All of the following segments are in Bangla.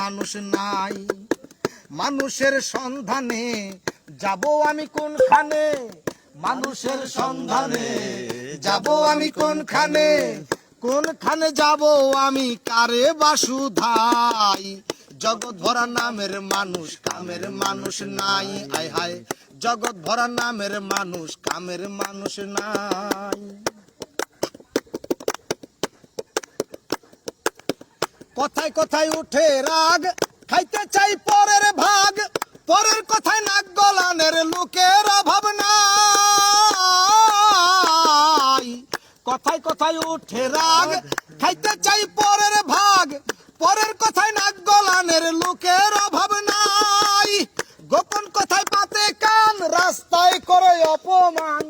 মানুষ নাই। মানুষের সন্ধানে যাব আমি কোনখানে, মানুষের সন্ধানে যাব আমি কোনখানে, কোনখানে যাব আমি কারে বাসুধাই। জগৎ ভরা নামের মানুষ, কামের মানুষ নাই। আয় হায়, জগৎ ভরা নামের মানুষ, কামের মানুষ নাই। কথায় কথায় উঠে রাগ, খাইতে চাই পরের ভাগ, পরের কথায় নাক গলানের লোকের অভাব নাই। কথায় কথায় উঠে রাগ, খাইতে চাই পরের ভাগ, পরের কথায় নাক গলানের লোকের অভাব নাই। গোপন কথায় পাতে কান, রাস্তায় করে অপমান,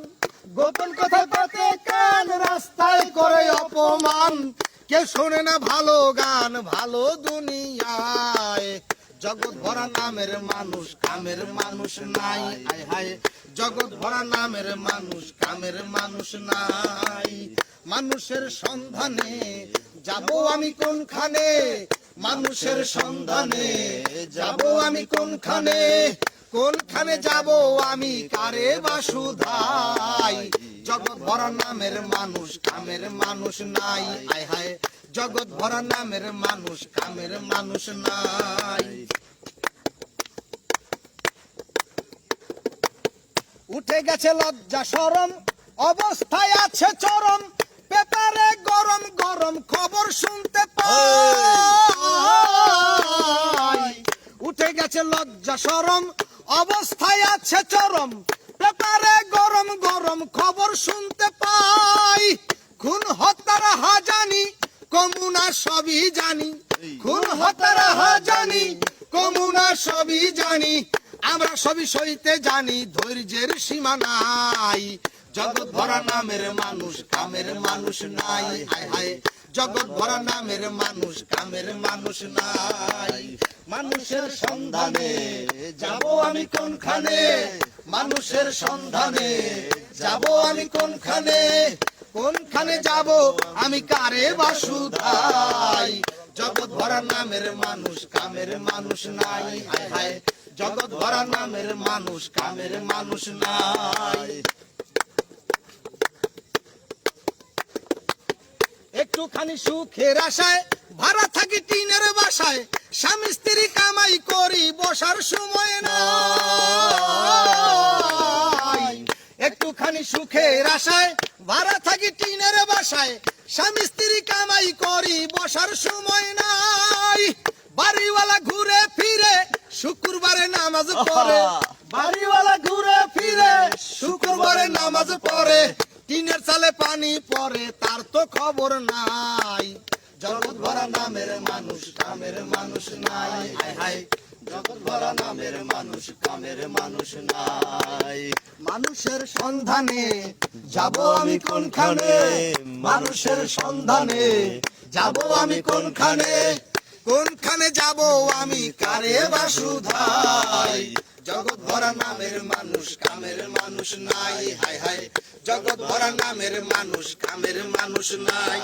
গোপন কথায় পাতে কান, রাস্তায় করে অপমান। কেউ শোনে না ভালো গান, ভালো দুনিয়ায়। জগৎ ভরা নামের মানুষ, কামের মানুষ নাই। আয় হায়, জগৎ ভরা নামের মানুষ, কামের মানুষ নাই। মানুষের সন্ধানে যাব আমি কোনখানে, মানুষের সন্ধানে যাব আমি কোনখানে, কোনখানে যাব আমি কারে বাসুধাই। জগৎ ভরা নামের মানুষ, কামের মানুষ নাই। আয় হায়, জগৎ ভরা নামের মানুষ, কামের মানুষ নাই। উঠে গেছে লজ্জা শরম, অবস্থায় আছে চরম, পেপারে গরম গরম খবর শুনতে পাই। উঠে গেছে লজ্জা শরম, অবস্থায় আছে চরম, পেপারে গরম গরম খবর শুনতে পাই। খুন হত্যার হাজানি, কমুনা সবই জানি, খুন হত্যার হাজানি, কমুনা সবই জানি। আমরা সবই সইতে জানি, ধৈর্যের সীমা নাই। জগৎ ভরা নামের মানুষ, কামের মানুষ নাই। হায় হায়, জগৎ ভরা নামের মানুষ, কামের মানুষ নাই। মানুষের সন্ধানে যাব আমি কোনখানে, মানুষের সন্ধানে যাব আমি কোনখানে, কোনখানে যাব আমি কারে বাসুধাই। জগৎ ভরা নামের মানুষ, কামের মানুষ নাই। হায় হায়, জগৎ ভরা নামের মানুষ, কামের মানুষ নাই। একটুখানি সুখের আশায় ভাড়া থাকি টিনের বাসায়, স্বামী স্ত্রী কামাই করি বসার সময় নাই। একটুখানি সুখের আশায় ভাড়া থাকি টিনের বাসায়, স্বামী স্ত্রী কামাই করি বসার সময় নাই। বাড়িওয়ালা ঘুরে ফিরে শুক্রবারে নামাজ পড়ে, বাড়িওয়ালা ঘুরে ফিরে শুক্রবারে নামাজ পড়ে, টিনের চালে পানি পড়ে তার তো খবর নাই। জগৎ ভরা নামের মানুষ, কামের মানুষ নাই। হায় হায়, জগৎ ভরা নামের মানুষ, কামের মানুষ নাই। মানুষের সন্ধানে যাব আমি কোনখানে, মানুষের সন্ধানে যাব আমি কোনখানে, কোনখানে যাব আমি কারে বাসুধাই। জগৎ ভরা নামের মানুষ, কামের মানুষ নাই। হায় হায়, জগৎ ভরা নামের মানুষ, কামের মানুষ নাই।